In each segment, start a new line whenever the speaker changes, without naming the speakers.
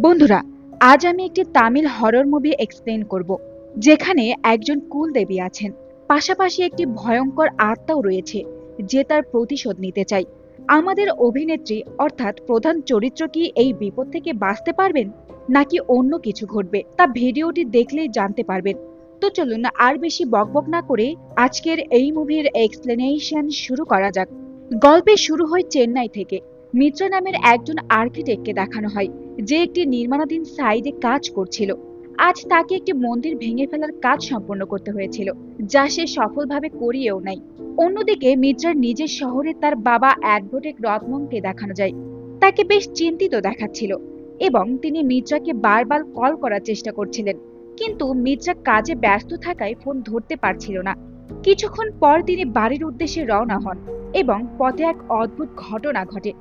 বন্ধুরা, আজ আমি একটি তামিল হরর মুভি এক্সপ্লেন করব, যেখানে একজন কুলদেবী আছেন, পাশাপাশি একটি ভয়ঙ্কর আত্মাও রয়েছে যে তার প্রতিশোধ নিতে চায়। আমাদের অভিনেত্রী অর্থাৎ প্রধান চরিত্র কি এই বিপদ থেকে বাঁচতে পারবেন, নাকি অন্য কিছু ঘটবে, তা ভিডিওটি দেখলেই জানতে পারবেন। তো চলুন আর বেশি বকবক না করে আজকের এই মুভির এক্সপ্লেনেশন শুরু করা যাক। গল্পে শুরু হয় চেন্নাই থেকে। মিত্রা নামের একজন আর্কিটেক্টকে দেখানো হয়, যে একটি নির্মাণাধীন সাইডে কাজ করছিল। আজ তাকে একটি মন্দির ভেঙে ফেলার কাজ সম্পন্ন করতে হয়েছিল, যা সে সফলভাবে করিয়েও নাই। অন্যদিকে মিত্রার নিজের শহরে তার বাবা অ্যাডভোকেট রত্নমকে দেখানো যায়। তাকে বেশ চিন্তিত দেখাচ্ছিল এবং তিনি মিত্রাকে বারবার কল করার চেষ্টা করছিলেন, কিন্তু মিত্রা কাজে ব্যস্ত থাকায় ফোন ধরতে পারছিল না। কিছুক্ষণ পর তিনি বাড়ির উদ্দেশ্যে রওনা হন এবং পথে এক অদ্ভুত ঘটনা ঘটে।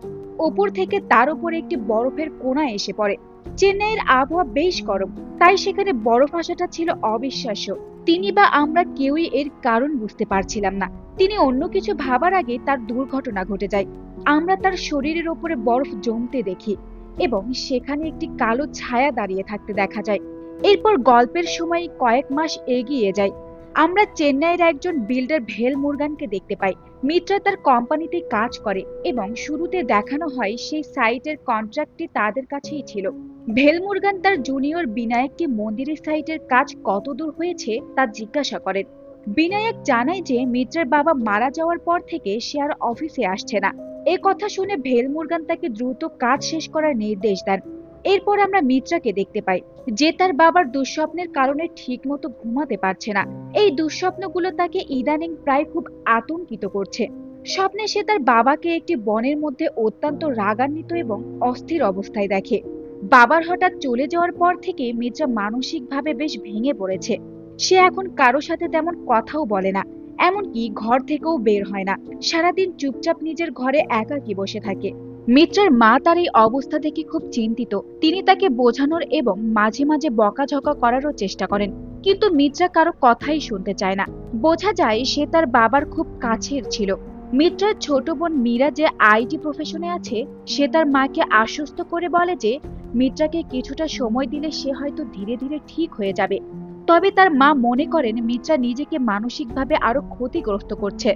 ওপর থেকে তার উপরে একটি বরফের কোণা এসে পড়ে। চেন্নাইয়ের আবহাওয়া বেশ গরম, তাই সেখানে বরফ আসাটা ছিল অবিশ্বাস্য। তিনি বা আমরা কেউই এর কারণ বুঝতে পারছিলাম না। তিনি অন্য কিছু ভাবার আগে তার দুর্ঘটনা ঘটে যায়। আমরা তার শরীরের ওপরে বরফ জমতে দেখি এবং সেখানে একটি কালো ছায়া দাঁড়িয়ে থাকতে দেখা যায়। এরপর গল্পের সময় কয়েক মাস এগিয়ে যায়। আমরা চেন্নাইয়ের একজন বিল্ডার ভেল মুরগানকে দেখতে পাই। মিত্রা তার কোম্পানিতে কাজ করে এবং শুরুতে দেখানো হয় সেই সাইটের কন্ট্রাক্টটি তাদের কাছেই ছিল। ভেল মুরগান তার জুনিয়র বিনায়ককে মন্দিরের সাইটের কাজ কতদূর হয়েছে তা জিজ্ঞাসা করেন। বিনায়ক জানায় যে মিত্রার বাবা মারা যাওয়ার পর থেকে সে আর অফিসে আসছে না। এ কথা শুনে ভেল মুরগান তাকে দ্রুত কাজ শেষ করার নির্দেশ দেন। এরপর আমরা মিত্রাকে দেখতে পাই, যে তার বাবার দুঃস্বপ্নের কারণে ঠিকমতো ঘুমাতে পারছে না। এই দুঃস্বপ্নগুলো তাকে ইদানিং প্রায় খুব আতঙ্কিত করছে। স্বপ্নে সে তার বাবাকে একটি বনের মধ্যে অত্যন্ত রাগান্বিত এবং অস্থির অবস্থায় দেখে। বাবার হঠাৎ চলে যাওয়ার পর থেকে মিত্রা মানসিকভাবে বেশ ভেঙে পড়েছে। সে এখন কারো সাথে তেমন কথাও বলে না, এমনকি ঘর থেকেও বের হয় না। সারাদিন চুপচাপ নিজের ঘরে একাকী বসে থাকে। মিত্রার মা তার এই অবস্থা দেখে খুব চিন্তিত। তিনি তাকে বোঝানোর এবং মাঝে মাঝে বকাঝকা করারও চেষ্টা করেন, কিন্তু মিত্রা কারো কথাই শুনতে চায় না। বোঝা যায় সে তার বাবার খুব কাছের ছিল। মিত্রার ছোট বোন মীরা, যে আইটি প্রফেশনে আছে, সে তার মাকে আশ্বস্ত করে বলে যে মিত্রাকে কিছুটা সময় দিলে সে হয়তো ধীরে ধীরে ঠিক হয়ে যাবে। তবে তার মা মনে করেন মিত্রা নিজেকে মানসিকভাবে আরো ক্ষতিগ্রস্ত করছে।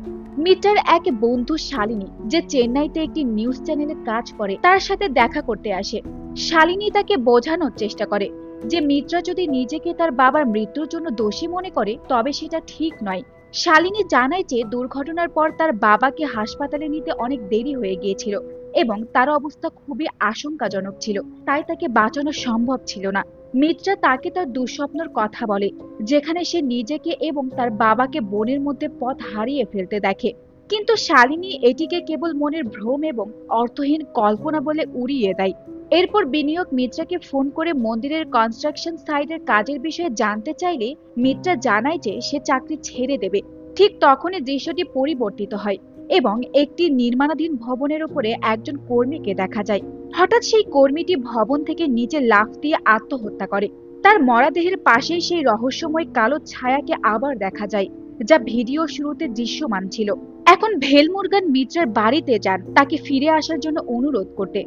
মিত্রার এক বন্ধু শালিনী, যে চেন্নাইতে একটি নিউজ চ্যানেলে কাজ করে, তার সাথে দেখা করতে আসে। শালিনী তাকে বোঝানোর চেষ্টা করে যে মিত্রা যদি নিজেকে তার বাবার মৃত্যুর জন্য দোষী মনে করে তবে সেটা ঠিক নয়। শালিনী জানায় যে দুর্ঘটনার পর তার বাবাকে হাসপাতালে নিতে অনেক দেরি হয়ে গিয়েছিল এবং তার অবস্থা খুবই আশঙ্কাজনক ছিল, তাই তাকে বাঁচানো সম্ভব ছিল না। মিত্রা তাকে তার দুঃস্বপ্নের কথা বলে, যেখানে সে নিজেকে এবং তার বাবাকে বনের মধ্যে পথ হারিয়ে ফেলতে দেখে। কিন্তু শালিনী এটিকে কেবল মনের ভ্রম এবং অর্থহীন কল্পনা বলে উড়িয়ে দেয়। এরপর বিনিয়োগ মিত্রাকে ফোন করে মন্দিরের কনস্ট্রাকশন সাইটের কাজের বিষয়ে জানতে চাইলে মিত্রা জানায় যে সে চাকরি ছেড়ে দেবে। ঠিক তখনই দৃশ্যটি পরিবর্তিত হয় এবং একটি নির্মাণাধীন ভবনের উপরে একজন কর্মীকে দেখা যায়। হঠাৎ সেই কর্মীটি ভবন থেকে নিচে লাফ দিয়ে আত্মহত্যা করে। তার মরাদেহের পাশেই সেই রহস্যময় কালো ছায়াকে আবার দেখা যায়, যা ভিডিও শুরুতে দৃশ্যমান ছিল। এখন ভেল মুরগান মিত্রার বাড়িতে যান তাকে ফিরে আসার জন্য অনুরোধ করতে।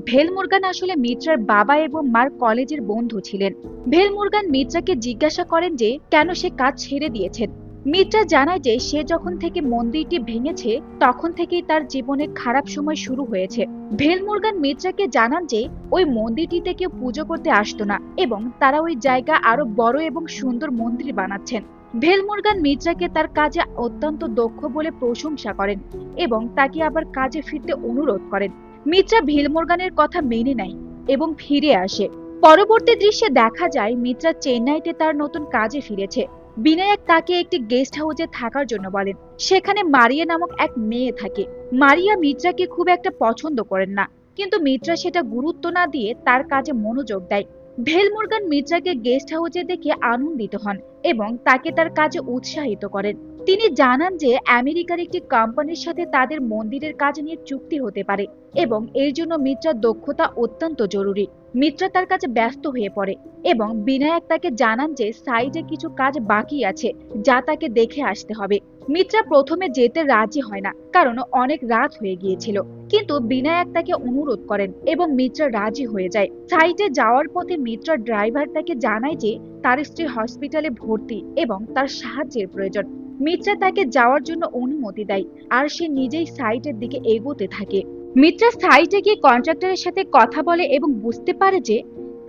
ভেল মুরগান আসলে মিত্রার বাবা এবং মার কলেজের বন্ধু ছিলেন। ভেল মুরগান মিত্রাকে জিজ্ঞাসা করেন যে কেন সে কাজ ছেড়ে দিয়েছেন। মিত্রা জানায় যে সে যখন থেকে মন্দিরটি ভেঙেছে তখন থেকেই তার জীবনে খারাপ সময় শুরু হয়েছে। ভেল মুরগান মিত্রাকে জানান যে ওই মন্দিরটিতে কেউ পুজো করতে আসতো না এবং তারা ওই জায়গা আরো বড় এবং সুন্দর মন্দির বানাচ্ছেন। ভেল মুরগান মিত্রাকে তার কাজে অত্যন্ত দক্ষ বলে প্রশংসা করেন এবং তাকে আবার কাজে ফিরতে অনুরোধ করেন। মিত্রা ভেল মুরগানের কথা মেনে নেয় এবং ফিরে আসে। পরবর্তী দৃশ্যে দেখা যায় মিত্রা চেন্নাইতে তার নতুন কাজে ফিরেছে। বিনায়ক তাকে একটি গেস্ট হাউসে থাকার জন্য বলেন। সেখানে মারিয়া নামক এক মেয়ে থাকে। মারিয়া মিত্রাকে খুব একটা পছন্দ করেন না, কিন্তু মিত্রা সেটা গুরুত্ব না দিয়ে তার কাজে মনোযোগ দেয়। ভেল মুরগান মিত্রাকে গেস্ট হাউসে দেখে আনন্দিত হন এবং তাকে তার কাজে উৎসাহিত করেন। তিনি জানান যে আমেরিকার একটি কোম্পানির সাথে তাদের মন্দিরের কাজ নিয়ে চুক্তি হতে পারে এবং এর জন্য মিত্রার দক্ষতা অত্যন্ত জরুরি। মিত্রা তার কাছে ব্যস্ত হয়ে পড়ে এবং বিনায়ক তাকে জানান যে সাইটে কিছু কাজ বাকি আছে, যা তাকে দেখে আসতে হবে। মিত্রা প্রথমে যেতে রাজি হয় না, কারণ অনেক রাত হয়ে গিয়েছিল। কিন্তু বিনায়ক তাকে অনুরোধ করেন এবং মিত্রা রাজি হয়ে যায়। সাইটে যাওয়ার পথে মিত্রা ড্রাইভার তাকে জানায় যে তার স্ত্রী হসপিটালে ভর্তি এবং তার সাহায্যের প্রয়োজন। মিত্রা তাকে যাওয়ার জন্য অনুমতি দেয় আর সে নিজেই সাইটের দিকে এগোতে থাকে। মিত্রা সাইটে গিয়ে কন্ট্রাক্টরের সাথে কথা বলে এবং বুঝতে পারে যে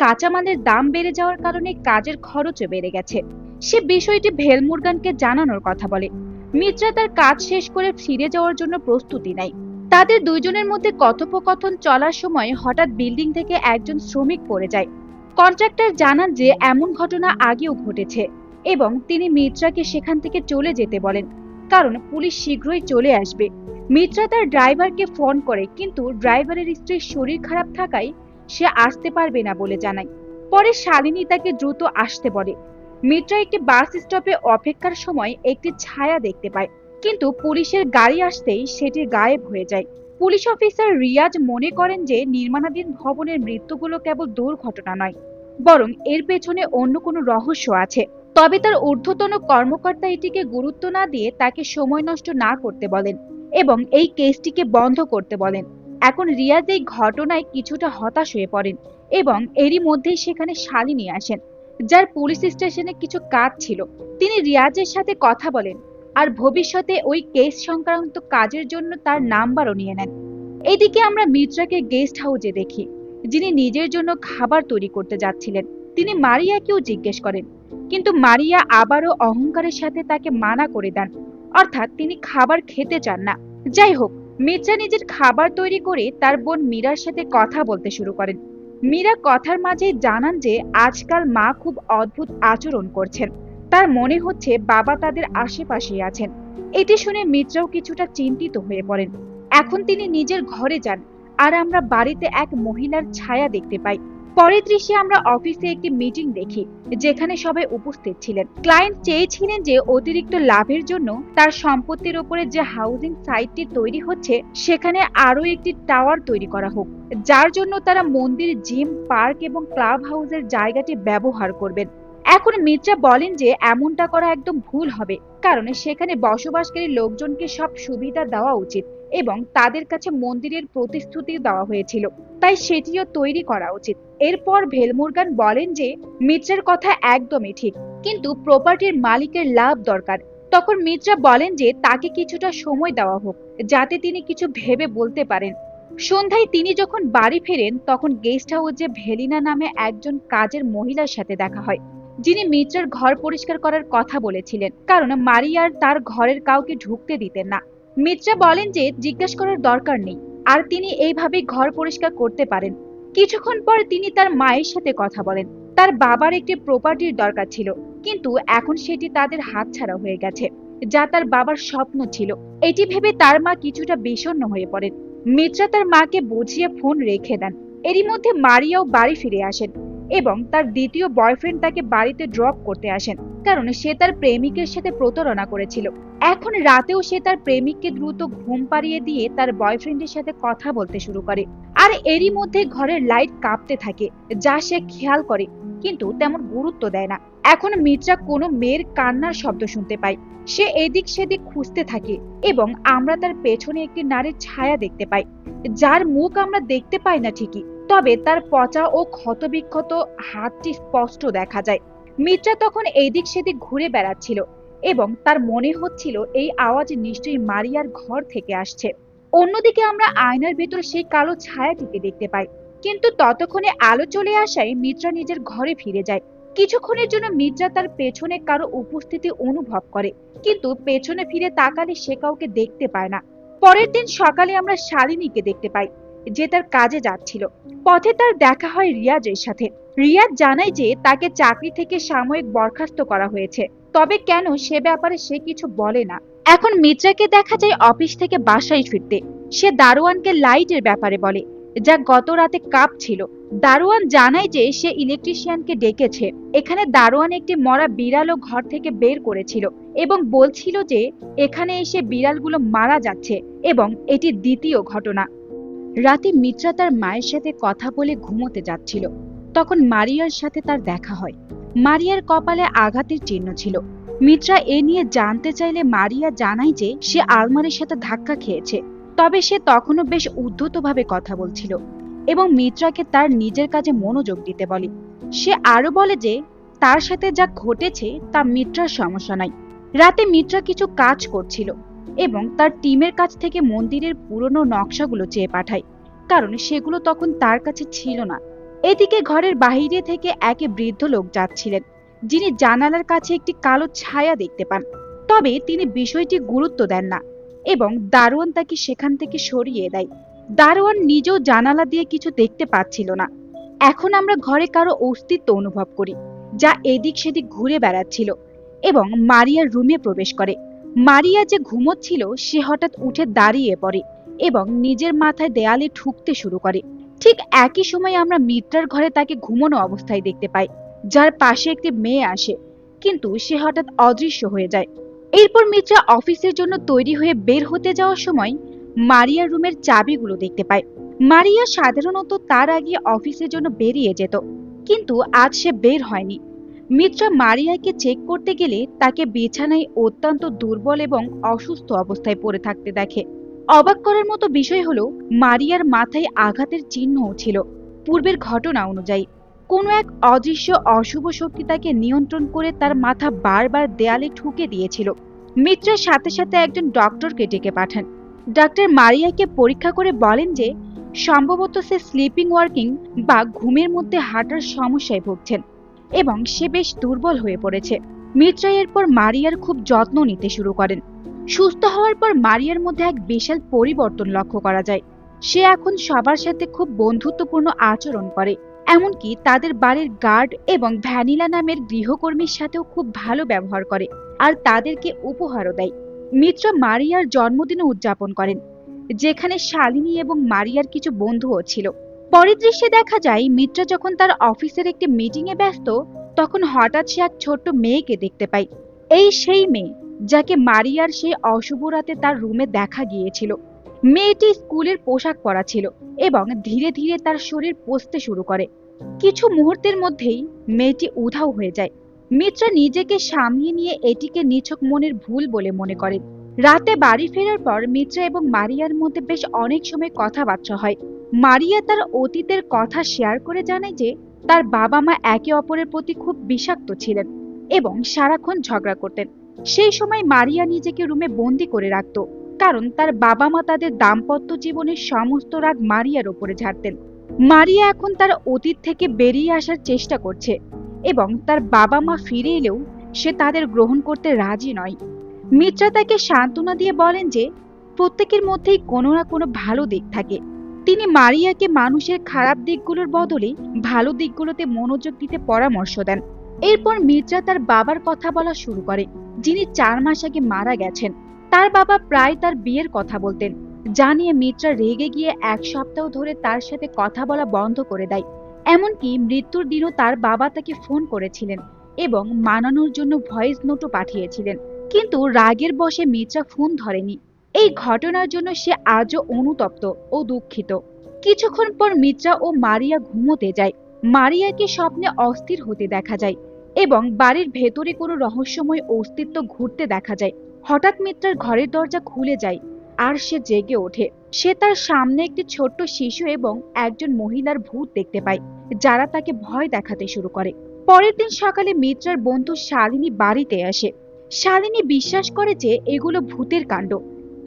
কাঁচামালের দাম বেড়ে যাওয়ার কারণে কাজের খরচও বেড়ে গেছে। সে বিষয়টি ভেলমুরগানকে জানানোর কথা বলে। মিত্রা তার কাজ শেষ করে ফিরে যাওয়ার জন্য প্রস্তুতি নেয়। তাদের দুইজনের মধ্যে কথোপকথন চলার সময় হঠাৎ বিল্ডিং থেকে একজন শ্রমিক পড়ে যায়। কন্ট্রাক্টর জানান যে এমন ঘটনা আগেও ঘটেছে এবং তিনি মিত্রাকে সেখান থেকে চলে যেতে বলেন, কারণ পুলিশ শীঘ্রই চলে আসবে। মিত্রা তার ড্রাইভারকে ফোন করে, কিন্তু ড্রাইভারের স্ত্রীর শরীর খারাপ থাকায় সে আসতে পারবে না বলে জানায়। পরে শালিনী তাকে দ্রুত আসতে বলে। মিত্রা একটি বাস স্টপে অপেক্ষার সময় একটি ছায়া দেখতে পায়, কিন্তু পুলিশের গাড়ি আসতেই সেটি গায়েব হয়ে যায়। পুলিশ অফিসার রিয়াজ মনে করেন যে নির্মাণাধীন ভবনের মৃত্যুগুলো কেবল দুর্ঘটনা নয়, বরং এর পেছনে অন্য কোনো রহস্য আছে। তবে তার ঊর্ধ্বতন কর্মকর্তা এটিকে গুরুত্ব না দিয়ে তাকে সময় নষ্ট না করতে বলেন এবং এই কেসটিকে বন্ধ করতে বলেন। এখন রিয়াজ এই ঘটনায় কিছুটা হতাশ হয়ে পড়েন এবং এরই মধ্যেই সেখানে শালিনী আসেন, যার পুলিশ স্টেশনে কিছু কাজ ছিল। তিনি রিয়াজের সাথে কথা বলেন আর ভবিষ্যতে ওই কেস সংক্রান্ত কাজের জন্য তার নাম্বারও নিয়ে নেন। এদিকে আমরা মিত্রাকে গেস্ট হাউসে দেখি, যিনি নিজের জন্য খাবার তৈরি করতে যাচ্ছিলেন। তিনি মারিয়াকেও জিজ্ঞেস করেন, কিন্তু মারিয়া আবারও অহংকারের সাথে তাকে মানা করে দেন, অর্থাৎ তিনি খাবার খেতে চান না। যাই হোক, মিত্রা নিজের খাবার তৈরি করে তার বোন মীরার সাথে কথা বলতে শুরু করেন। মীরা কথার মাঝে জানান যে আজকাল মা খুব অদ্ভুত আচরণ করছেন, তার মনে হচ্ছে বাবা তাদের আশেপাশেই আছেন। এটি শুনে মিত্রাও কিছুটা চিন্তিত হয়ে পড়েন। এখন তিনি নিজের ঘরে যান আর আমরা বাড়িতে এক মহিলার ছায়া দেখতে পাই। পরের দৃশ্যে আমরা অফিসে একটি মিটিং দেখি, যেখানে সবাই উপস্থিত ছিলেন। ক্লায়েন্ট চেয়েছিলেন যে অতিরিক্ত লাভের জন্য তার সম্পত্তির উপরে যে হাউজিং সাইটটি তৈরি হচ্ছে সেখানে আরো একটি টাওয়ার তৈরি করা হোক, যার জন্য তারা মন্দির, জিম, পার্ক এবং ক্লাব হাউসের জায়গাটি ব্যবহার করবেন। এখন মিত্রা বলেন যে এমনটা করা একদম ভুল হবে, কারণ সেখানে বসবাসকারী লোকজনকে সব সুবিধা দেওয়া উচিত এবং তাদের কাছে মন্দিরের প্রতিশ্রুতি দেওয়া হয়েছিল, তাই সেটিও তৈরি করা উচিত। এরপর ভেলমুরগান বলেন যে মিত্রার কথা একদমই ঠিক, কিন্তু প্রপার্টির মালিকের লাভ দরকার। তখন মিত্রা বলেন যে তাকে কিছুটা সময় দেওয়া হোক, যাতে তিনি কিছু ভেবে বলতে পারেন। সন্ধ্যায় তিনি যখন বাড়ি ফেরেন, তখন গেস্ট হাউসে ভেলিনা নামে একজন কাজের মহিলার সাথে দেখা হয়, যিনি মিত্রার ঘর পরিষ্কার করার কথা বলেছিলেন, কারণ মারিয়ার তার ঘরের কাউকে ঢুকতে দিতেন না। মিত্রা বলেন যে জিজ্ঞেস করার দরকার নেই আর তিনি এইভাবে ঘর পরিষ্কার করতে পারেন। কিছুক্ষণ পর তিনি তার মায়ের সাথে কথা বলেন। তার বাবার একটি প্রপার্টির দরকার ছিল, কিন্তু এখন সেটি তাদের হাতছাড়া হয়ে গেছে, যা তার বাবার স্বপ্ন ছিল। এটি ভেবে তার মা কিছুটা বিষণ্ণ হয়ে পড়েন। মিত্রা তার মাকে বুঝিয়ে ফোন রেখে দেন। এরই মধ্যে মারিয়াও বাড়ি ফিরে আসেন এবং তার দ্বিতীয় বয়ফ্রেন্ড তাকে বাড়িতে ড্রপ করতে আসেন, কারণ সে তার প্রেমিকের সাথে প্রতারণা করেছিল। এখন রাতেও সে তার প্রেমিককে দ্রুত ঘুম পাড়িয়ে দিয়ে তার বয়ফ্রেন্ডের সাথে কথা বলতে শুরু করে। আর এরই মধ্যে ঘরের লাইট কাঁপতে থাকে, যা সে খেয়াল করে কিন্তু তেমন গুরুত্ব দেয় না। এখন মিত্রা কোনো মেয়ের কান্নার শব্দ শুনতে পায়। সে এদিক সেদিক খুঁজতে থাকে এবং আমরা তার পেছনে একটি নারীর ছায়া দেখতে পাই, যার মুখ আমরা দেখতে পাই না ঠিকই, তবে তার পচা ও ক্ষতবিক্ষত হাতটি স্পষ্ট দেখা যায়। মিত্রা তখন এইদিক সেদিক ঘুরে বেড়াচ্ছিল এবং তার মনে হচ্ছিল এই আওয়াজ নিশ্চয়ই মারিয়ার ঘর থেকে আসছে। অন্যদিকে আমরা আয়নার ভেতর সেই কালো ছায়াটিকে দেখতে পাই, কিন্তু ততক্ষণে আলো চলে আসায় মিত্রা নিজের ঘরে ফিরে যায়। কিছুক্ষণের জন্য মিত্রা তার পেছনে কারো উপস্থিতি অনুভব করে, কিন্তু পেছনে ফিরে তাকালে সে কাউকে দেখতে পায় না। পরের দিন সকালে আমরা শালিনীকে দেখতে পাই, যে তার কাজে যাচ্ছিল। পথে তার দেখা হয় রিয়াজের সাথে। রিয়াজ জানায় যে তাকে চাকরি থেকে সাময়িক বরখাস্ত করা হয়েছে, তবে কেন সে ব্যাপারে সে কিছু বলে না। এখন মিত্রাকে দেখা যায় অফিস থেকে বাসায় ফিরতে। সে দারোয়ানকে লাইটের ব্যাপারে বলে, যা গত রাতে কাঁপছিল। দারোয়ান জানায় যে সে ইলেকট্রিশিয়ানকে ডেকেছে। এখানে দারোয়ান একটি মরা বিড়ালও ঘর থেকে বের করেছিল এবং বলছিল যে এখানে এসে বিড়ালগুলো মারা যাচ্ছে এবং এটি দ্বিতীয় ঘটনা। রাতে মিত্রা তার মায়ের সাথে কথা বলে ঘুমোতে যাচ্ছিল, তখন মারিয়ার সাথে তার দেখা হয়। মারিয়ার কপালে আঘাতের চিহ্ন ছিল মিত্রা এ নিয়ে জানতে চাইলে মারিয়া জানায় যে সে আলমারির সাথে ধাক্কা খেয়েছে, তবে সে তখনও বেশ উদ্ধতভাবে কথা বলছিল এবং মিত্রাকে তার নিজের কাজে মনোযোগ দিতে বলে। সে আরো বলে যে তার সাথে যা ঘটেছে তা মিত্রার সমস্যা নয়। রাতে মিত্রা কিছু কাজ করছিল এবং তার টিমের কাছ থেকে মন্দিরের পুরনো নকশাগুলো চেয়ে পাঠায়, কারণ সেগুলো তখন তার কাছে ছিল না। এদিকে ঘরের বাইরে থেকে এক বৃদ্ধ লোক যাচ্ছিলেন, যিনি জানালার কাছে একটি কালো ছায়া দেখতে পান। তবে তিনি বিষয়টি গুরুত্ব দেন না এবং দারোয়ান তাকে সেখান থেকে সরিয়ে দেয়। দারোয়ান নিজেও জানালা দিয়ে কিছু দেখতে পাচ্ছিল না। এখন আমরা ঘরে কারো অস্তিত্ব অনুভব করি, যা এদিক সেদিক ঘুরে বেড়াচ্ছিল এবং মারিয়ার রুমে প্রবেশ করে। মারিয়া যে ঘুমোচ্ছিল সে হঠাৎ উঠে দাঁড়িয়ে পড়ে এবং নিজের মাথায় দেয়ালে ঠুকতে শুরু করে। ঠিক একই সময় আমরা মিত্রার ঘরে তাকে ঘুমানো অবস্থায় দেখতে পাই, যার পাশে একটি মেয়ে আসে, কিন্তু সে হঠাৎ অদৃশ্য হয়ে যায়। এরপর মিত্রা অফিসের জন্য তৈরি হয়ে বের হতে যাওয়ার সময় মারিয়ার রুমের চাবিগুলো দেখতে পায়। মারিয়া সাধারণত তার আগে অফিসের জন্য বেরিয়ে যেত, কিন্তু আজ সে বের হয়নি। মিত্রা মারিয়াকে চেক করতে গেলে তাকে বিছানায় অত্যন্ত দুর্বল এবং অসুস্থ অবস্থায় পড়ে থাকতে দেখে। অবাক করার মতো বিষয় হলো মারিয়ার মাথায় আঘাতের চিহ্নও ছিল। পূর্বের ঘটনা অনুযায়ী কোনো এক অদৃশ্য অশুভ শক্তি তাকে নিয়ন্ত্রণ করে তার মাথা বারবার দেয়ালে ঠুকে দিয়েছিল। মিত্রার সাথে সাথে একজন ডক্টরকে ডেকে পাঠান। ডাক্তার মারিয়াকে পরীক্ষা করে বলেন যে সম্ভবত সে স্লিপিং ওয়ার্কিং বা ঘুমের মধ্যে হাঁটার সমস্যায় ভুগছেন এবং সে বেশ দুর্বল হয়ে পড়েছে। মিত্রা এরপর মারিয়ার খুব যত্ন নিতে শুরু করেন। সুস্থ হওয়ার পর মারিয়ার মধ্যে এক বিশাল পরিবর্তন লক্ষ্য করা যায়। সে এখন সবার সাথে খুব বন্ধুত্বপূর্ণ আচরণ করে, এমনকি তাদের বাড়ির গার্ড এবং ভ্যানিলা নামের গৃহকর্মীর সাথেও খুব ভালো ব্যবহার করে আর তাদেরকে উপহারও দেয়। মিত্রা মারিয়ার জন্মদিনও উদযাপন করেন, যেখানে শালিনী এবং মারিয়ার কিছু বন্ধুও ছিল। পরের দৃশ্যে দেখা যায় মিত্রা যখন তার অফিসের একটি মিটিং এ ব্যস্ত, তখন হঠাৎ সে এক ছোট্ট মেয়েকে দেখতে পায়। এই সেই মেয়ে যাকে মারিয়ার সেই অশুভ রাতে তার রুমে দেখা গিয়েছিল। মেয়েটি স্কুলের পোশাক পরা ছিল এবং ধীরে ধীরে তার শরীর পচতে শুরু করে। কিছু মুহূর্তের মধ্যেই মেয়েটি উধাও হয়ে যায়। মিত্রা নিজেকে সামলিয়ে নিয়ে এটিকে নিছক মনের ভুল বলে মনে করেন। রাতে বাড়ি ফেরার পর মিত্রা এবং মারিয়ার মধ্যে বেশ অনেক সময় কথাবার্তা হয়। মারিয়া তার অতীতের কথা শেয়ার করে জানায় যে তার বাবা মা একে অপরের প্রতি খুব বিষাক্ত ছিলেন এবং সারাক্ষণ ঝগড়া করতেন। সেই সময় মারিয়া নিজেকে রুমে বন্দি করে রাখত, কারণ তার বাবা মা তাদের দাম্পত্য জীবনের সমস্ত রাগ মারিয়ার উপরে ঝাড়তেন। মারিয়া এখন তার অতীত থেকে বেরিয়ে আসার চেষ্টা করছে এবং তার বাবা মা ফিরে এলেও সে তাদের গ্রহণ করতে রাজি নয়। মিত্রা তাকে সান্ত্বনা দিয়ে বলেন যে প্রত্যেকের মধ্যেই কোনো না কোনো ভালো দিক থাকে। তিনি মারিয়াকে মানুষের খারাপ দিকগুলোর বদলে ভালো দিকগুলোতে মনোযোগ দিতে পরামর্শ দেন। এরপর মিত্রা তার বাবার কথা বলা শুরু করে, যিনি 4 মাস আগে মারা গেছেন। তার বাবা প্রায় তার বিয়ের কথা বলতেন, যা নিয়ে মিত্রা রেগে গিয়ে 1 সপ্তাহ ধরে তার সাথে কথা বলা বন্ধ করে দেয়। এমনকি মৃত্যুর দিনও তার বাবা তাকে ফোন করেছিলেন এবং মানানোর জন্য ভয়েস নোটও পাঠিয়েছিলেন, কিন্তু রাগের বশে মিত্রা ফোন ধরেনি। এই ঘটনার জন্য সে আজও অনুতপ্ত ও দুঃখিত। কিছুক্ষণ পর মিত্রা ও মারিয়া ঘুমোতে যায়। মারিয়াকে স্বপ্নে অস্থির হতে দেখা যায় এবং বাড়ির ভেতরে কোনো রহস্যময় অস্তিত্ব ঘুরতে দেখা যায়। হঠাৎ মিত্রার ঘরের দরজা খুলে যায় আর সে জেগে ওঠে। সে তার সামনে একটি ছোট্ট শিশু এবং একজন মহিলার ভূত দেখতে পায়, যারা তাকে ভয় দেখাতে শুরু করে। পরের দিন সকালে মিত্রার বন্ধু শালিনী বাড়িতে আসে। শালিনী বিশ্বাস করে যে এগুলো ভূতের কাণ্ড,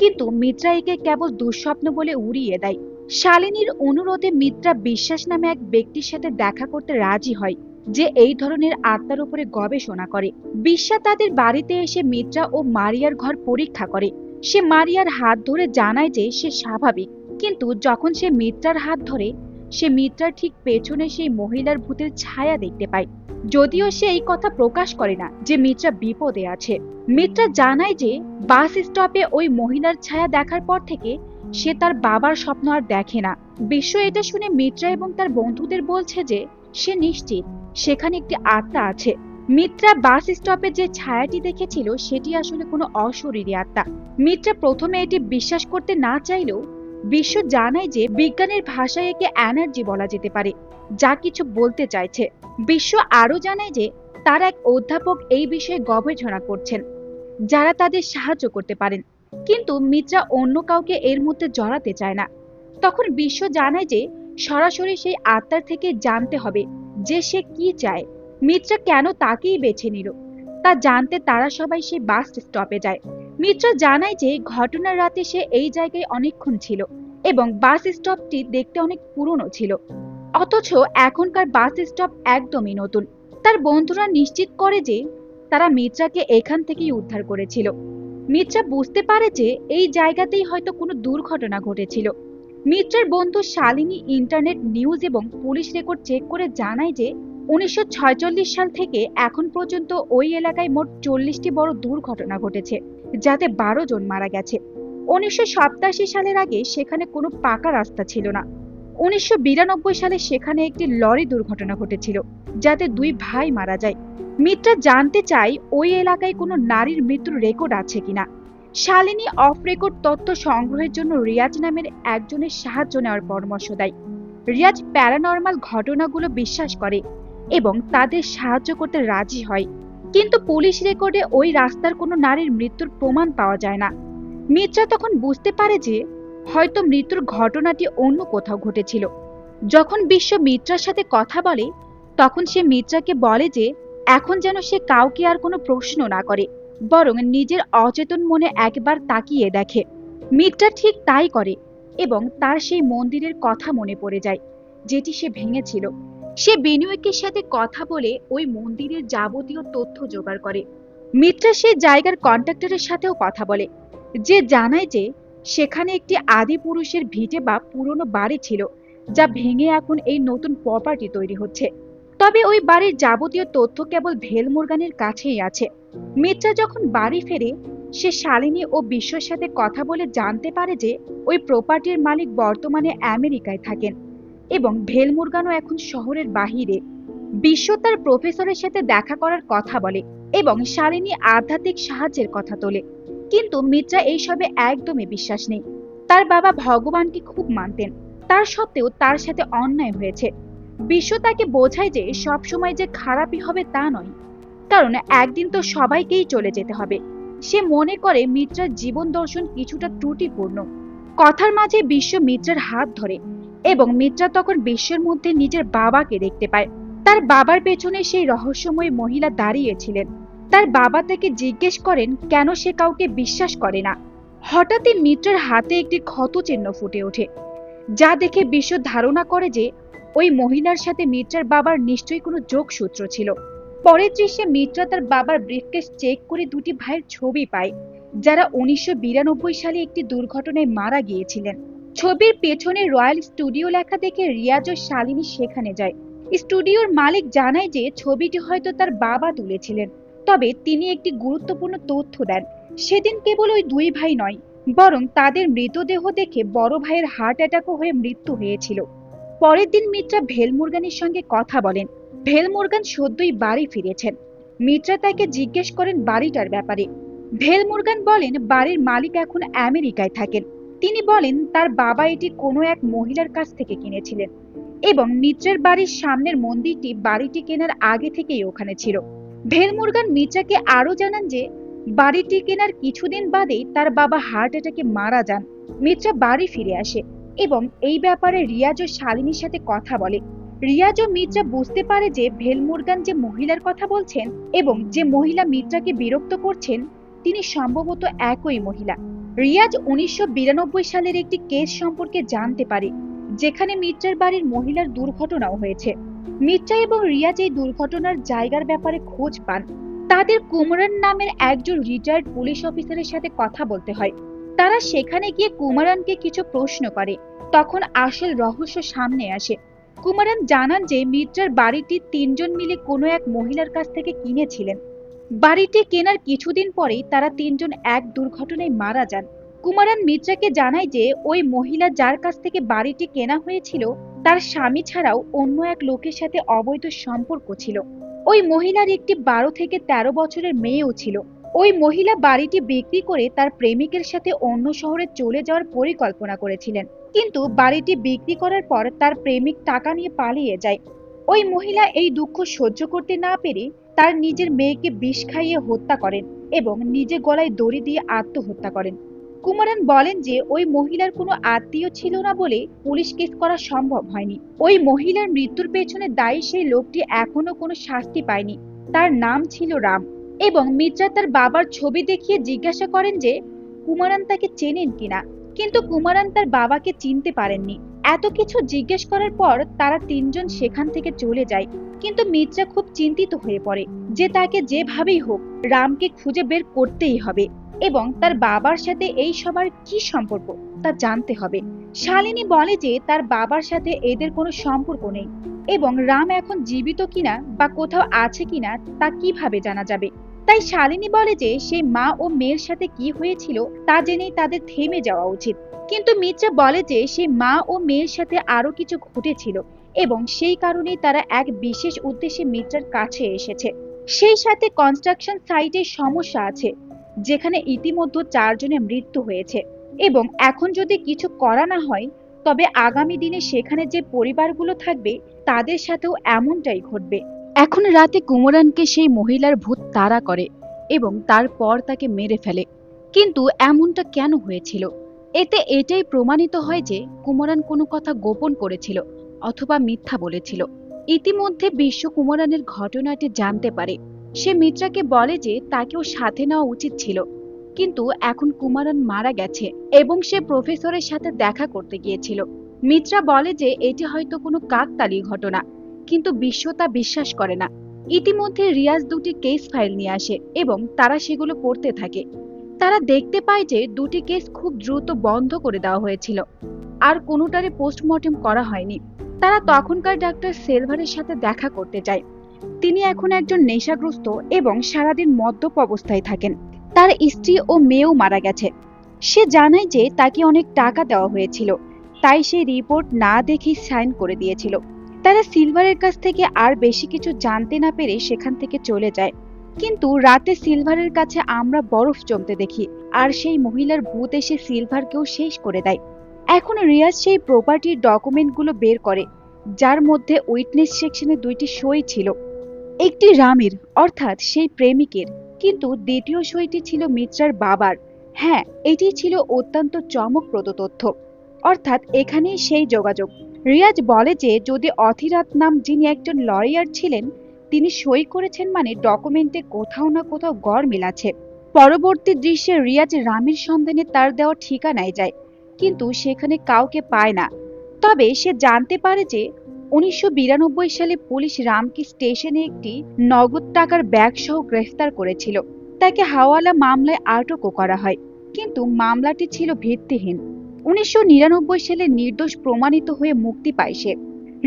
কিন্তু মিত্রা একে কেবল দুঃস্বপ্ন বলে উড়িয়ে দেয়। শালিনীর অনুরোধে মিত্রা বিশ্বাস নামে এক ব্যক্তির সাথে দেখা করতে রাজি হয়, যে এই ধরনের আত্মার উপরে গবেষণা করে। বিশ্বা তাদের বাড়িতে এসে মিত্রা ও মারিয়ার ঘর পরীক্ষা করে। সে মারিয়ার হাত ধরে জানায় যে সে স্বাভাবিক, কিন্তু যখন সে মিত্রার হাত ধরে, সে মিত্রার ঠিক পেছনে সেই মহিলার ভূতের ছায়া দেখতে পায়। যদিও সে এই কথা প্রকাশ করে না যে মিত্রা বিপদে আছে। মিত্রা জানায় যে বাস স্টপে ওই মহিলার ছায়া দেখার পর থেকে সে তার বাবার স্বপ্ন আর দেখে না। বিশ্ব এটা শুনে মিত্রা এবং তার বন্ধুদের বলছে যে সে নিশ্চিত সেখানে একটি আত্মা আছে। মিত্রা বাস স্টপে যে ছায়াটি দেখেছিল সেটি আসলে কোনো অশরীরী আত্মা। মিত্রা প্রথমে এটি বিশ্বাস করতে না চাইলেও বিশ্ব জানায় যে বিজ্ঞানের ভাষায় একে এনার্জি বলা যেতে পারে, যা কিছু বলতে চাইছে। বিশ্ব আরো জানায় যে তার এক অধ্যাপক এই বিষয়ে গবেষণা করছেন, যারা তাদের সাহায্য করতে পারেন। কিন্তু মিত্রা অন্য কাউকে এর মধ্যে জড়াতে চায় না। তখন বিশ্ব জানায় যে সরাসরি সেই আত্মার থেকে জানতে হবে যে সে কি চায়। মিত্রা কেন তাকেই বেছে নিল তা জানতে তারা সবাই সেই বাস স্টপে যায়। মিত্রা জানায় যে ঘটনার রাতে সে এই জায়গায় অনেকক্ষণ ছিল এবং বাস স্টপটি দেখতে অনেক পুরনো ছিল, অথচ এখনকার বাস স্টপ একদমই নতুন। তার বন্ধুরা নিশ্চিত করে যে তারা মিত্রাকে এখান থেকেই উদ্ধার করেছিল। মিত্রা বুঝতে পারে যে এই জায়গাতেই হয়তো কোনো দুর্ঘটনা ঘটেছিল। মিত্রার বন্ধু শালিনী ইন্টারনেট নিউজ এবং পুলিশ রেকর্ড চেক করে জানায় যে 1946 সাল থেকে এখন পর্যন্ত ওই এলাকায় মোট 40টি বড় দুর্ঘটনা ঘটেছে, যাতে 12 জন মারা গেছে। 1987 সালের আগে সেখানে কোনো পাকা রাস্তা ছিল না। 1992 সালে সেখানে একটি লরি দুর্ঘটনা ঘটেছিল, যাতে 2 ভাই মারা যায়। মিত্রা জানতে চায় ওই এলাকায় কোনো নারীর মৃত্যুর রেকর্ড আছে কিনা। শালিনী অফ রেকর্ড তথ্য সংগ্রহের জন্য রিয়াজ নামের একজনের সাহায্য নেওয়ার পরামর্শ দেয়। রিয়াজ প্যারানর্মাল ঘটনাগুলো বিশ্বাস করে এবং তাদের সাহায্য করতে রাজি হয়, কিন্তু পুলিশ রেকর্ডে ওই রাস্তার কোনো নারীর মৃত্যুর প্রমাণ পাওয়া যায় না। মিত্রা তখন বুঝতে পারে যে হয়তো মৃত্যুর ঘটনাটি অন্য কোথাও ঘটেছিল। যখন বিশ্ব মিত্রার সাথে কথা বলে, তখন সে মিত্রাকে বলে যে এখন যেন সে কাউকে আর কোনো প্রশ্ন না করে, বরং নিজের অচেতন মনে একবার তাকিয়ে দেখে। মিত্রা ঠিক তাই করে এবং তার সেই মন্দিরের কথা মনে পড়ে যায় যেটি সে ভেঙেছিল। সে বিনিয়োগের সাথে কথা বলে ওই মন্দিরের যাবতীয় তথ্য জোগাড় করে। মিত্রা সেই জায়গার কন্ট্রাক্টরের সাথেও কথা বলে, যে জানায় যে সেখানে একটি আদি পুরুষের ভিটে বা পুরনো বাড়ি ছিল, যা ভেঙে এখন এই নতুন প্রপার্টি তৈরি হচ্ছে। তবে ওই বাড়ির যাবতীয় তথ্য কেবল ভেলমুরগানের কাছেই আছে। মিত্রা যখন বাড়ি ফেরে, সে শালিনী ও বিশ্বর সাথে কথা বলে জানতে পারে যে ওই প্রপার্টির মালিক বর্তমানে আমেরিকায় থাকেন এবং ভেলমুরগানও এখন শহরের বাহিরে। বিশ্ব তার প্রফেসরের সাথে দেখা করার কথা বলে এবং শালিনী আধ্যাত্মিক সাহায্যের কথা তোলে, কিন্তু মিত্রা এইসবে একদমই বিশ্বাস নেই। তার বাবা ভগবানকে খুব মানতেন, তার সত্ত্বেও তার সাথে অন্যায় হয়েছে। বিশ্ব তাকে বোঝায় যে সবসময় যে খারাপই হবে তা নয়, কারণ একদিন তো সবাইকেই চলে যেতে হবে। সে মনে করে মিত্রার জীবন দর্শন কিছুটা ত্রুটিপূর্ণ। কথার মাঝে বিশ্ব মিত্রার হাত ধরে এবং মিত্রা তখন বিশ্বের মধ্যে নিজের বাবাকে দেখতে পায়। তার বাবার পেছনে সেই রহস্যময় মহিলা দাঁড়িয়েছিলেন। তার বাবা তাকে জিজ্ঞেস করেন কেন সে কাউকে বিশ্বাস করে না। হঠাৎই মিত্রার হাতে একটি ক্ষত চিহ্ন ফুটে ওঠে, যা দেখে বিশ্ব ধারণা করে যে ওই মহিলার সাথে মিত্রার বাবার নিশ্চয়ই কোনো যোগসূত্র ছিল। পরের দৃশ্যে মিত্রা তার বাবার ব্রিফকেস চেক করে 2টি ভাইয়ের ছবি পায়, যারা 1992 সালে একটি দুর্ঘটনায় মারা গিয়েছিলেন। ছবির পেছনে রয়্যাল স্টুডিও লেখা দেখে রিয়াজ ও শালিনী সেখানে যায়। স্টুডিওর মালিক জানায় যে ছবিটি হয়তো তার বাবা তুলেছিলেন, তবে তিনি একটি গুরুত্বপূর্ণ তথ্য দেন। সেদিন কেবল ওই 2 ভাই নয়, বরং তাদের মৃতদেহ দেখে বড় ভাইয়ের হার্ট অ্যাটাকও হয়ে মৃত্যু হয়েছিল। পরের দিন মিত্রা ভেলমুরগানের সঙ্গে কথা বলেন। ভেলমুরগান সদ্যই বাড়ি ফিরেছেন। মিত্রা তাকে জিজ্ঞেস করেন বাড়িটার ব্যাপারে। ভেলমুরগান বলেন বাড়ির মালিক এখন আমেরিকায় থাকেন। তিনি বলেন তার বাবা এটি কোনো এক মহিলার কাছ থেকে কিনেছিলেন এবং মিত্রের বাড়ির সামনের মন্দিরটি বাড়িটি কেনার আগে থেকেই ওখানে ছিল। ভেলমুরগান মিত্রাকে আরো জানান যে বাড়িটি কেনার কিছুদিন বাদেই তার বাবা হার্ট অ্যাটাকে মারা যান। মিত্রা বাড়ি ফিরে আসে এবং এই ব্যাপারে রিয়াজ ও শালিনীর সাথে কথা বলে। রিয়াজ ও মিত্রা বুঝতে পারে যে ভেলমুরগান যে মহিলার কথা বলছেন এবং যে মহিলা মিত্রাকে বিরক্ত করছেন, তিনি সম্ভবত একই মহিলা। রিয়াজ 1992 সালের একটি কেস সম্পর্কে জানতে পারে, যেখানে মিত্রার বাড়ির মহিলার দুর্ঘটনাও হয়েছে। মিত্রা এবং রিয়াজ এই দুর্ঘটনার জায়গার ব্যাপারে খোঁজ পান। তাদের কুমারান নামের একজন রিটায়ার্ড পুলিশ অফিসারের সাথে কথা বলতে হয়। তারা সেখানে গিয়ে কুমারানকে কিছু প্রশ্ন করে। তখন আসল রহস্য সামনে আসে। কুমারান জানান যে মিত্রার বাড়িটি 3 জন মিলে কোনো এক মহিলার কাছ থেকে কিনেছিলেন। বাড়িটি কেনার কিছুদিন পরেই তারা 3 জন এক দুর্ঘটনায় মারা যান। কুমারান মিত্রাকে জানায় যে ওই মহিলা যার কাছ থেকে বাড়িটি কেনা হয়েছিল, তার স্বামী ছাড়াও অন্য এক লোকের সাথে অবৈধ সম্পর্ক ছিল। ওই মহিলার একটি 12 থেকে 13 বছরের মেয়েও ছিল। ওই মহিলা বাড়িটি বিক্রি করে তার প্রেমিকের সাথে অন্য শহরে চলে যাওয়ার পরিকল্পনা করেছিলেন, কিন্তু বাড়িটি বিক্রি করার পর তার প্রেমিক টাকা নিয়ে পালিয়ে যায়। ওই মহিলা এই দুঃখ সহ্য করতে না পেরে তার নিজের মেয়েকে বিষ খাইয়ে হত্যা করেন এবং নিজে গলায় দড়ি দিয়ে আত্মহত্যা করেন। কুমারন বলেন যে ওই মহিলার কোনো আত্মীয় ছিল না বলে পুলিশ কেস করা সম্ভব হয়নি। ওই মহিলার মৃত্যুর পেছনে দায়ী সেই লোকটি এখনো কোনো শাস্তি পায়নি। তার নাম ছিল রাম। এবং মিত্রা তার বাবার ছবি দেখিয়ে জিজ্ঞাসা করেন যে কুমারন তাকে চেনেন কিনা, কিন্তু কুমারন তার বাবাকে চিনতে পারেননি। এত কিছু জিজ্ঞেস করার পর তারা তিনজন সেখান থেকে চলে যায়। কিন্তু মিত্রা খুব চিন্তিত হয়ে পড়ে যে তাকে যেভাবেই হোক রামকে খুঁজে বের করতেই হবে এবং তার বাবার সাথে এই সবার কি সম্পর্ক তা জানতে হবে। শালিনী বলে যে তার বাবার সাথে এদের কোনো সম্পর্ক নেই এবং রাম এখন জীবিত কিনা বা কোথাও আছে কিনা তা কিভাবে জানা যাবে। তাই শালিনী বলে যে সেই মা ও মেয়ের সাথে কি হয়েছিল তা জেনেই তাদের থেমে যাওয়া উচিত। কিন্তু মিত্রা বলে যে সেই মা ও মেয়ের সাথে আরো কিছু ঘটেছিল এবং সেই কারণেই তারা এক বিশেষ উদ্দেশ্যে মিত্রার কাছে এসেছে। সেই সাথে কনস্ট্রাকশন সাইটে সমস্যা আছে যেখানে ইতিমধ্যে 4 জনের মৃত্যু হয়েছে এবং এখন যদি কিছু করা না হয় তবে আগামী দিনে সেখানে যে পরিবারগুলো থাকবে তাদের সাথেও এমনটাই ঘটবে। এখন রাতে কুমরানকে সেই মহিলার ভূত তাড়া করে এবং তারপর তাকে মেরে ফেলে। কিন্তু এমনটা কেন হয়েছিল? এতে এটাই প্রমাণিত হয় যে কুমরান কোনো কথা গোপন করেছিল অথবা মিথ্যা বলেছিল। ইতিমধ্যে বিশ্ব কুমরানের ঘটনাটি জানতে পারে। সে মিত্রাকে বলে যে তাকেও সাথে নেওয়া উচিত ছিল, কিন্তু এখন কুমারন মারা গেছে এবং সে প্রফেসরের সাথে দেখা করতে গিয়েছিল। মিত্রা বলে যে এটি হয়তো কোনো কাকতালী ঘটনা, কিন্তু বিশ্ব তা বিশ্বাস করে না। ইতিমধ্যে রিয়াজ দুটি কেস ফাইল নিয়ে আসে এবং তারা সেগুলো পড়তে থাকে। তারা দেখতে পায় যে দুটি কেস খুব দ্রুত বন্ধ করে দেওয়া হয়েছিল আর কোনোটারে পোস্টমর্টেম করা হয়নি। তারা তখনকার ডাক্তার সেলভারের সাথে দেখা করতে যায়। তিনি এখন একজন নেশাগ্রস্ত এবং সারাদিন মদ্যপ অবস্থায় থাকেন। তার স্ত্রী ও মেয়েও মারা গেছে। সে জানায় যে তাকে অনেক টাকা দেওয়া হয়েছিল, তাই সেই রিপোর্ট না দেখেই সাইন করে দিয়েছিল। তারা সিলভারের কাছ থেকে আর বেশি কিছু জানতে না পেরে সেখান থেকে চলে যায়। কিন্তু রাতে সিলভারের কাছে আমরা বরফ জমতে দেখি আর সেই মহিলার ভূত এসে সিলভারকেও শেষ করে দেয়। এখন রিয়াজ সেই প্রপার্টির ডকুমেন্টগুলো বের করে, যার মধ্যে উইটনেস সেকশনে 2টি সই ছিল। একটি রামের অর্থাৎ সেই প্রেমিকের, কিন্তু দ্বিতীয় সইটি ছিল মিত্রার বাবার। হ্যাঁ, এটি ছিল অত্যন্ত চমকপ্রদ তথ্য। অর্থাৎ এখানেই সেই যোগাযোগ। রিয়াজ বলে যে যদি অথিরাত নাম যিনি একজন লয়ার ছিলেন তিনি সই করেছেন মানে ডকুমেন্টে কোথাও না কোথাও গড়মিল আছে। পরবর্তী দৃশ্যে রিয়াজ রামের সন্ধানে তার দেওয়া ঠিকানায় যায়, কিন্তু সেখানে কাউকে পায় না। তবে সে জানতে পারে যে 1992 সালে পুলিশ রামকে স্টেশনে একটি নগদ টাকার ব্যাগ সহ গ্রেফতার করেছিল। তাকে হাওয়ালা মামলায় আটকও করা হয়, কিন্তু মামলাটি ছিল ভিত্তিহীন। 1999 সালে নির্দোষ প্রমাণিত হয়ে মুক্তি পায় সে।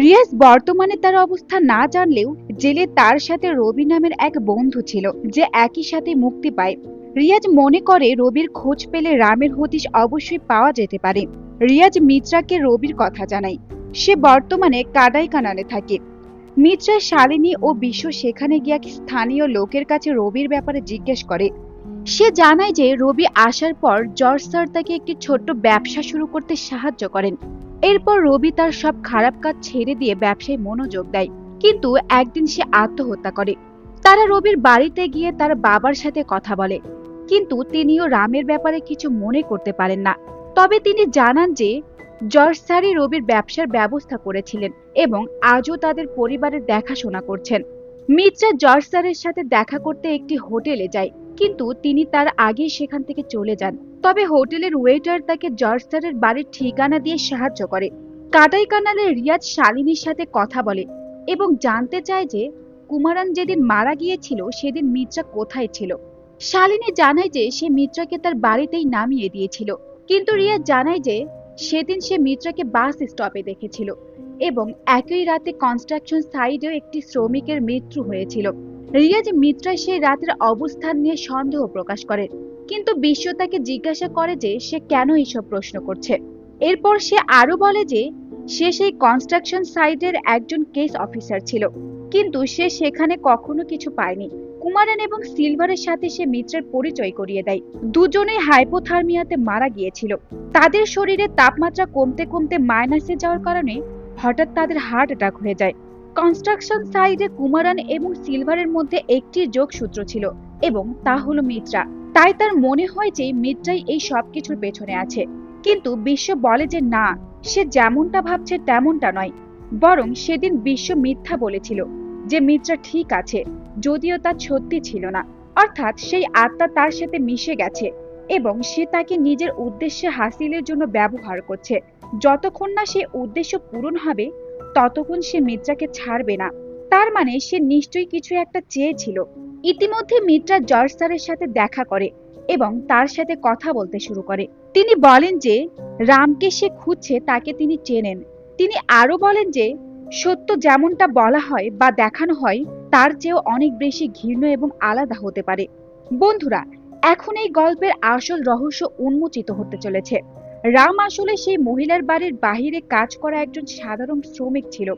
রিয়াজ বর্তমানে তার অবস্থা না জানলেও জেলে তার সাথে রবি নামের এক বন্ধু ছিল যে একই সাথে মুক্তি পায়। রিয়াজ মনে করে রবির খোঁজ পেলে রামের হদিশ অবশ্যই পাওয়া যেতে পারে। রিয়াজ মিত্রাকে রবির কথা জানায়। সে বর্তমানে কানালে থাকে। মিত্রা, শালিনী ও বিশ্ব সেখানে গিয়ে স্থানীয় লোকের কাছে রবির ব্যাপারে জিজ্ঞেস করে। সে জানায় যে রবি আসার পর জর্জ স্যার তাকে একটি ছোট্ট ব্যবসা শুরু করতে সাহায্য করেন। এরপর রবি তার সব খারাপ কাজ ছেড়ে দিয়ে ব্যবসায় মনোযোগ দেয়, কিন্তু একদিন সে আত্মহত্যা করে। তারা রবির বাড়িতে গিয়ে তার বাবার সাথে কথা বলে, কিন্তু তিনিও রামের ব্যাপারে কিছু মনে করতে পারেন না। তবে তিনি জানান যে জর্জ স্যারই রবির ব্যবসার ব্যবস্থা করেছিলেন এবং আজও তাদের পরিবারের দেখাশোনা করছেন। মিত্রা জর্জ স্যারের সাথে দেখা করতে একটি হোটেলে যায়, কিন্তু তিনি তার আগেই সেখান থেকে চলে যান। তবে হোটেলের ওয়েটার তাকে জর্জ স্যারের বাড়ির ঠিকানা দিয়ে সাহায্য করে। কানালে রিয়াজ শালিনীর সাথে কথা বলে এবং জানতে চায় যে কুমারন যেদিন মারা গিয়েছিল সেদিন মিত্রা কোথায় ছিল। শালিনী জানায় যে সে মিত্রাকে তার বাড়িতেই নামিয়ে দিয়েছিল, কিন্তু রিয়াজ জানায় যে সেদিন সে মিত্রাকে বাস স্টপে দেখেছিল এবং একই রাতে কনস্ট্রাকশন সাইটেও একটি শ্রমিকের মৃত্যু হয়েছিল। রিয়াজ মিত্রা সেই রাতের অবস্থান নিয়ে সন্দেহ প্রকাশ করে, কিন্তু বিশ্ব তাকে জিজ্ঞাসা করে যে সে কেন এইসব প্রশ্ন করছে। এরপর সে আরো বলে যে সে সেই কনস্ট্রাকশন সাইটের একজন কেস অফিসার ছিল, কিন্তু সে সেখানে কখনো কিছু পায়নি। কুমারন এবং সিলভারের সাথে সে মিত্রের পরিচয় করিয়ে দেয়। দুজনেই হাইপোথার্মিয়াতে মারা গিয়েছিল। তাদের শরীরে তাপমাত্রা কমতে কমতে মাইনাসে যাওয়ার কারণে হঠাৎ তাদের হার্ট অ্যাটাক হয়ে যায়। কনস্ট্রাকশন সাইটে কুমারান এবং সিলভারের মধ্যে একটি যোগসূত্র ছিল এবং তা হলো মিত্রা। তাই তার মনে হয় যে মিত্রাই এই সবকিছুর পেছনে আছে। কিন্তু বিশ্ব বলে যে না, সে যেমনটা ভাবছে তেমনটা নয়, বরং সেদিন বিশ্ব মিথ্যা বলেছিল যে মিত্রা ঠিক আছে, যদিও তা সত্যি ছিল না। অর্থাৎ সেই আত্মা তার সাথে মিশে গেছে এবং সে তাকে নিজের উদ্দেশ্যে হাসিলের জন্য ব্যবহার করছে। যতক্ষণ না সে উদ্দেশ্য পূরণ হবে ততক্ষণ সে মিত্রাকে ছাড়বে না। তার মানে সে নিশ্চয়ই কিছু একটা চেয়েছিল। ইতিমধ্যে মিত্রা জর্জ স্যারের সাথে দেখা করে এবং তার সাথে কথা বলতে শুরু করে। তিনি বলেন যে রামকে সে খুঁজছে তাকে তিনি চেনেন। তিনি আরো বলেন যে সত্য যেমনটা বলা হয় বা দেখানো হয় তার চেয়েও অনেক বেশি ঘৃণ্য এবং আলাদা হতে পারে। বন্ধুরা, এখন এই গল্পের আসল রহস্য উন্মোচিত হতে চলেছে। রাম আসলে সেই মহিলার বাড়ির বাহিরে কাজ করা একজন সাধারণ শ্রমিক ছিল।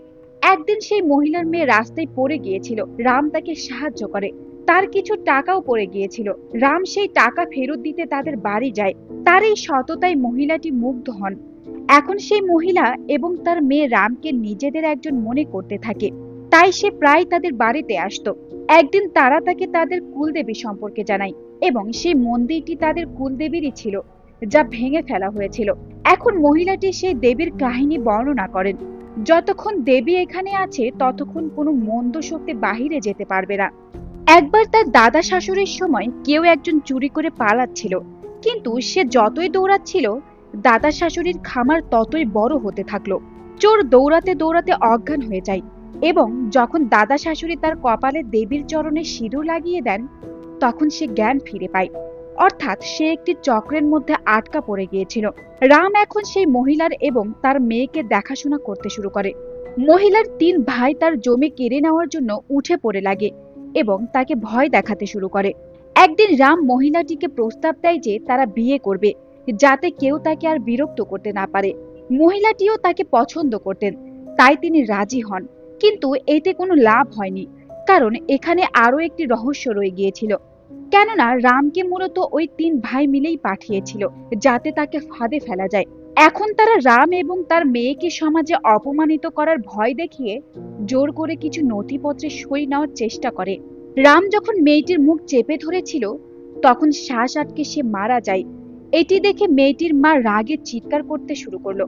একদিন সেই মহিলার মেয়ে রাস্তায় পড়ে গিয়েছিল। রাম তাকে সাহায্য করে। তার কিছু টাকাও পড়ে গিয়েছিল। রাম সেই টাকা ফেরত দিতে তাদের বাড়ি যায়। তার এই সততায় মহিলাটি মুগ্ধ হন। এখন সেই মহিলা এবং তার মেয়ে রামকে নিজেদের একজন মনে করতে থাকে। তাই সে প্রায় তাদের বাড়িতে আসতো। একদিন তারা তাকে তাদের কুলদেবী সম্পর্কে জানায় এবং সেই মন্দিরটি তাদের কুলদেবীরই ছিল, যা ভেঙে ফেলা হয়েছিল। এখন মহিলাটি সেই দেবীর কাহিনী বর্ণনা করেন। যতক্ষণ দেবী এখানে আছে ততক্ষণ কোনো মন্দ শক্তি বাহিরে যেতে পারবে না। একবার তার দাদা শাশুড়ির সময় কেউ একজন চুরি করে পালাচ্ছিল, কিন্তু সে যতই দৌড়াচ্ছিল দাদা শাশুড়ির খামার ততই বড় হতে থাকলো। চোর দৌড়াতে দৌড়াতে অজ্ঞান হয়ে যায় এবং যখন দাদা শাশুড়ি তার কপালে দেবীর চরণে সিঁদুর লাগিয়ে দেন তখন সে জ্ঞান ফিরে পায়। অর্থাৎ সে একটি চক্রের মধ্যে আটকা পড়ে গিয়েছিল। রাম এখন সেই মহিলার এবং তার মেয়েকে দেখাশোনা করতে শুরু করে। মহিলার 3 ভাই তার জমি কেড়ে নেওয়ার জন্য উঠে পড়ে লাগে এবং তাকে ভয় দেখাতে শুরু করে। একদিন রাম মহিলাটিকে প্রস্তাব দেয় যে তারা বিয়ে করবে, যাতে কেউ তাকে আর বিরক্ত করতে না পারে। মহিলাটিও তাকে পছন্দ করতেন, তাই তিনি রাজি হন। কিন্তু এতে কোনো লাভ হয়নি, কারণ এখানে আরো একটি রহস্য রয়ে গিয়েছিল। কেননা রামকে মূলত ওই 3 ভাই মিলেই পাঠিয়েছিল যাতে তাকে ফাঁদে ফেলা যায়। এখন তারা রাম এবং তার মেয়েকে সমাজে অপমানিত করার ভয় দেখিয়ে জোর করে কিছু নথিপত্রে সই নেওয়ার চেষ্টা করে। রাম যখন মেয়েটির মুখ চেপে ধরেছিল তখন শ্বাস আটকে সে মারা যায়। এটি দেখে মেয়েটির মা রাগে চিৎকার করতে শুরু করলো।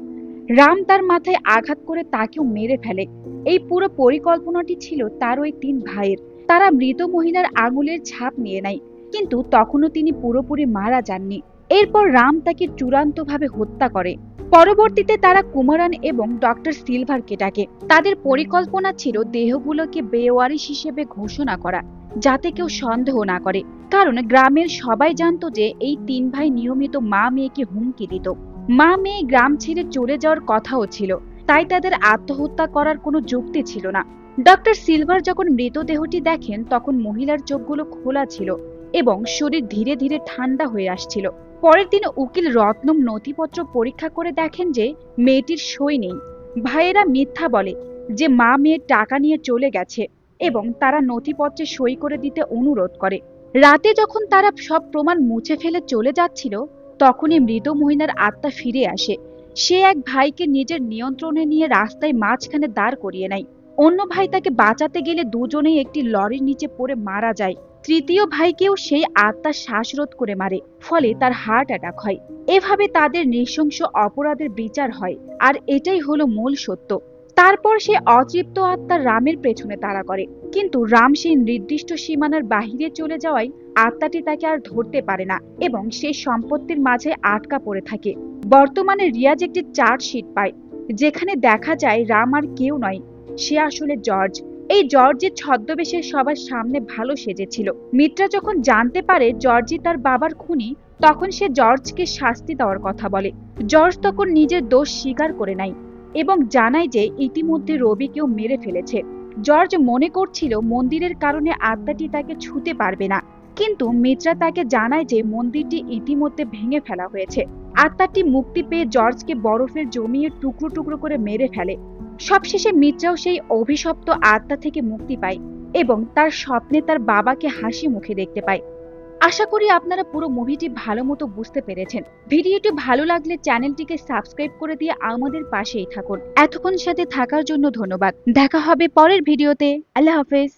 রাম তার মাথায় আঘাত করে তাকেও মেরে ফেলে। এই পুরো পরিকল্পনাটি ছিল তার ওই 3 ভাইয়ের। তারা মৃত মহিলার আঙুলের ছাপ নিয়ে নেয়, কিন্তু তখনও তিনি পুরোপুরি মারা যাননি। এরপর রাম তাকে চূড়ান্তভাবে হত্যা করে। পরবর্তীতে তারা কুমারান এবং ডক্টর সিলভারকে ডাকে। তাদের পরিকল্পনা ছিল দেহগুলোকে বেওয়ারিশ হিসেবে ঘোষণা করা, যাতে কেউ সন্দেহ না করে, কারণ গ্রামের সবাই জানতো যে এই 3 ভাই নিয়মিত মা মেয়েকে হুমকি দিত। মা মেয়ে গ্রাম ছেড়ে চলে যাওয়ার কথাও ছিল, তাই তাদের আত্মহত্যা করার কোনো যুক্তি ছিল না। ডক্টর সিলভার যখন মৃতদেহটি দেখেন তখন মহিলার চোখগুলো খোলা ছিল এবং শরীর ধীরে ধীরে ঠান্ডা হয়ে আসছিল। পরের দিন উকিল রত্নম নথিপত্র পরীক্ষা করে দেখেন যে মেয়েটির সই নেই। ভাইয়েরা মিথ্যা বলে যে মা মেয়ের টাকা নিয়ে চলে গেছে এবং তারা নথিপত্রে সই করে দিতে অনুরোধ করে। রাতে যখন তারা সব প্রমাণ মুছে ফেলে চলে যাচ্ছিল তখনই মৃত মহিলার আত্মা ফিরে আসে। সে এক ভাইকে নিজের নিয়ন্ত্রণে নিয়ে রাস্তায় মাঝখানে দাঁড় করিয়ে নেয়। অন্য ভাই তাকে বাঁচাতে গেলে দুজনেই একটি লরির নিচে পড়ে মারা যায়। তৃতীয় ভাইকেও সেই আত্মা শ্বাসরোধ করে মারে, ফলে তার হার্ট অ্যাটাক হয়। এভাবে তাদের নৃশংস অপরাধের বিচার হয়, আর এটাই হলো মূল সত্য। তারপর সে অতৃপ্ত আত্মা রামের পেছনে তাড়া করে, কিন্তু রাম সেই নির্দিষ্ট সীমানার বাহিরে চলে যাওয়ায় আত্মাটি তাকে আর ধরতে পারে না এবং সেই সম্পত্তির মাঝে আটকা পড়ে থাকে। বর্তমানে রিয়াজ একটি চার্জশিট পায়, যেখানে দেখা যায় রাম আর কেউ নয়, সে আসলে জর্জ। এই জর্জের ছদ্মবেশে সবার সামনে ভালো সেজেছিল। মিত্রা যখন জানতে পারে জর্জি তার বাবার খুনি, তখন সে জর্জকে শাস্তি দেওয়ার কথা বলে। জর্জ তখন নিজের দোষ স্বীকার করে নেয় এবং জানায় যে ইতিমধ্যে রবিকেও মেরে ফেলেছে। জর্জ মনে করছিল মন্দিরের কারণে আত্মাটি তাকে ছুঁতে পারবে না, কিন্তু মিত্রা তাকে জানায় যে মন্দিরটি ইতিমধ্যে ভেঙে ফেলা হয়েছে। আত্মাটি মুক্তি পেয়ে জর্জকে বরফের জমিয়ে টুকরো টুকরো করে মেরে ফেলে। সবশেষে মিত্রাও সেই অভিশপ্ত আত্মা থেকে মুক্তি পায় এবং তার স্বপ্নে তার বাবাকে হাসি মুখে দেখতে পায়। আশা করি আপনারা পুরো মুভিটি ভালো মতো বুঝতে পেরেছেন। ভিডিওটি ভালো লাগলে চ্যানেলটিকে সাবস্ক্রাইব করে দিয়ে আমাদের পাশেই থাকুন। এতক্ষণ সাথে থাকার জন্য ধন্যবাদ। দেখা হবে পরের ভিডিওতে। আল্লাহ হাফেজ।